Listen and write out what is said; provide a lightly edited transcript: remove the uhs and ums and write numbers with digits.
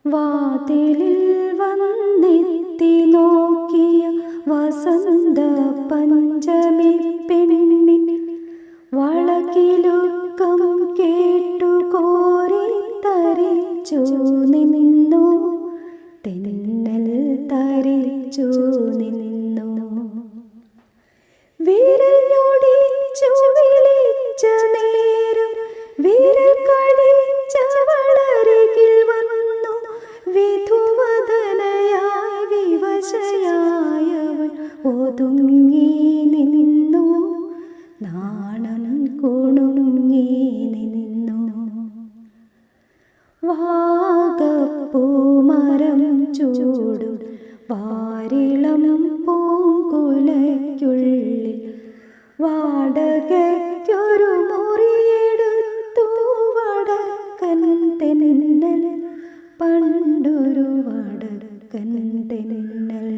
വാതിലിൽ വന്നെത്തി നോക്കിയ വസന്ത പഞ്ചമി പെണ്ണിൻ വളകിലുക്കം കേട്ടു കോരിത്തരിച്ചു നിന്നു. തെന്നൽ തരിച്ചു നിന്നു. വിരൽ ഞൊടിച്ചു വിളിച്ച നേരം വിരൽ കടിച്ച വളരികിൽ വന്നു. വിധുവദനയായി വിവശയായവൾ ഒതുങ്ങി നിന്നു. നാണം കുണുങ്ങി നിന്നു. വാഗപ്പൂമരം ചൂടും വാരിളം പൂങ്കുലയ്ക്കുള്ളിൽ വാടകയ്ക്കൊരു മുറിയെടുത്തു വടക്കൻ തെന്നൽ. പണ്ടൊരു വടക്കൻ തെന്നൽ.